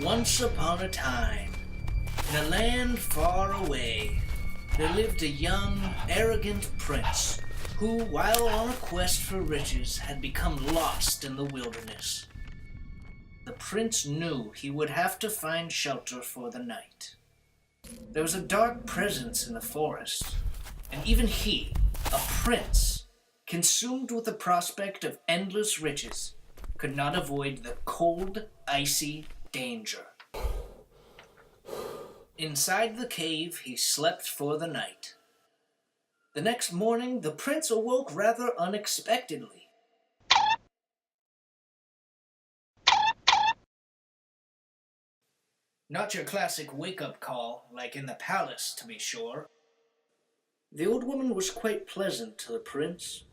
Once upon a time, in a land far away, there lived a young, arrogant prince who, while on a quest for riches, had become lost in the wilderness. The prince knew he would have to find shelter for the night. There was a dark presence in the forest, and even he, a prince, consumed with the prospect of endless riches, could not avoid the cold, icy danger. Inside the cave, he slept for the night. The next morning, the prince awoke rather unexpectedly. Not your classic wake-up call, like in the palace, to be sure. The old woman was quite pleasant to the prince,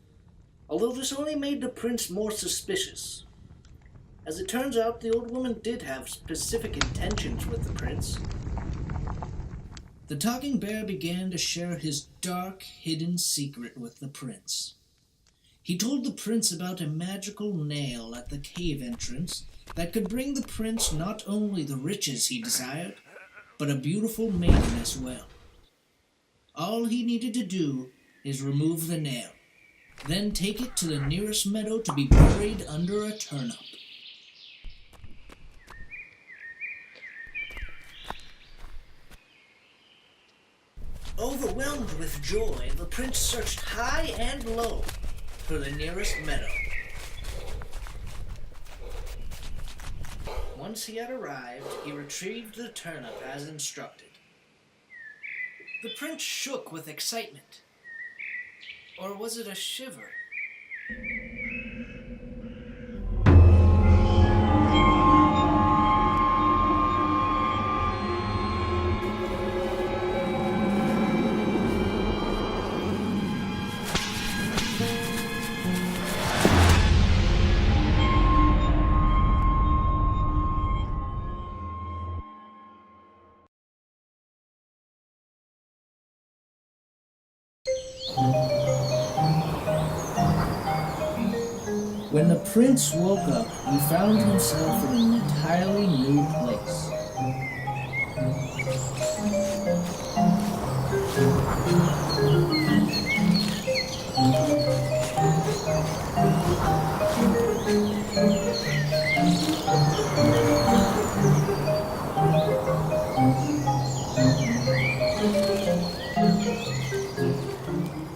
although this only made the prince more suspicious. As it turns out, the old woman did have specific intentions with the prince. The talking bear began to share his dark, hidden secret with the prince. He told the prince about a magical nail at the cave entrance that could bring the prince not only the riches he desired, but a beautiful maiden as well. All he needed to do is remove the nail, then take it to the nearest meadow to be buried under a turnip. Overwhelmed with joy, the prince searched high and low for the nearest meadow. Once he had arrived, he retrieved the turnip as instructed. The prince shook with excitement. Or was it a shiver? When the prince woke up, he found himself in an entirely new place.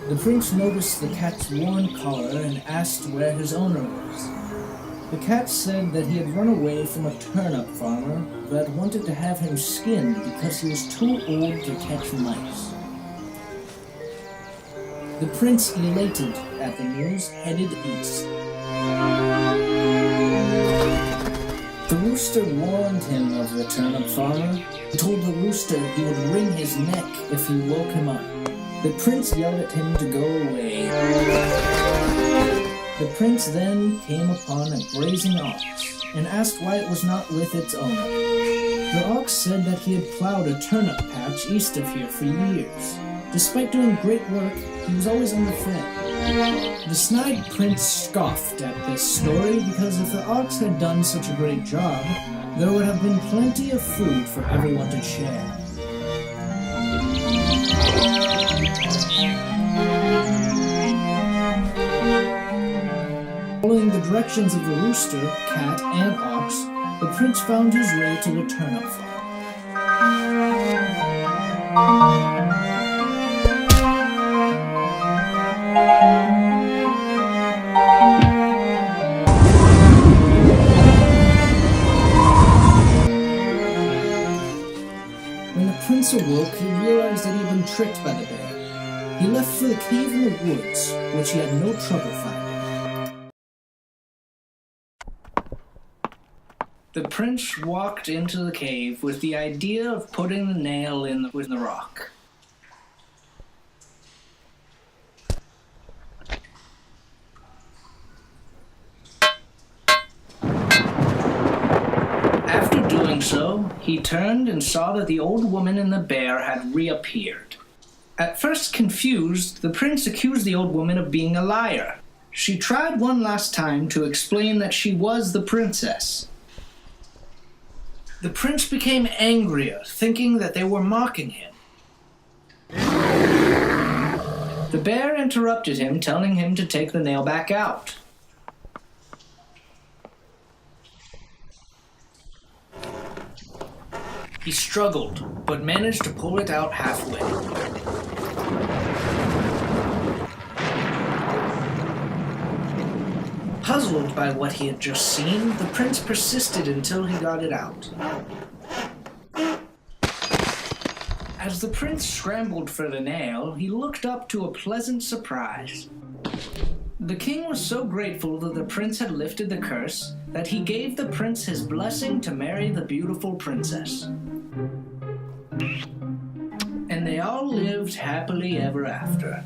The prince noticed the cat's worn collar and asked where his owner was. The cat said that he had run away from a turnip farmer that wanted to have him skinned because he was too old to catch mice. The prince, elated at the news, headed east. The rooster warned him of the turnip farmer. He told the rooster he would wring his neck if he woke him up. The prince yelled at him to go away. The prince then came upon a grazing ox and asked why it was not with its owner. The ox said that he had plowed a turnip patch east of here for years. Despite doing great work, he was always underfed. The snide prince scoffed at this story because if the ox had done such a great job, there would have been plenty of food for everyone to share. Following the directions of the rooster, cat, and ox, the prince found his way to the turnip farm. When the prince awoke, he realized that he had been tricked by the bear. He left for the cave in the woods, which he had no trouble finding. The prince walked into the cave with the idea of putting the nail in the rock. After doing so, he turned and saw that the old woman and the bear had reappeared. At first confused, the prince accused the old woman of being a liar. She tried one last time to explain that she was the princess. The prince became angrier, thinking that they were mocking him. The bear interrupted him, telling him to take the nail back out. He struggled, but managed to pull it out halfway. Puzzled by what he had just seen, the prince persisted until he got it out. As the prince scrambled for the nail, he looked up to a pleasant surprise. The king was so grateful that the prince had lifted the curse that he gave the prince his blessing to marry the beautiful princess. And they all lived happily ever after.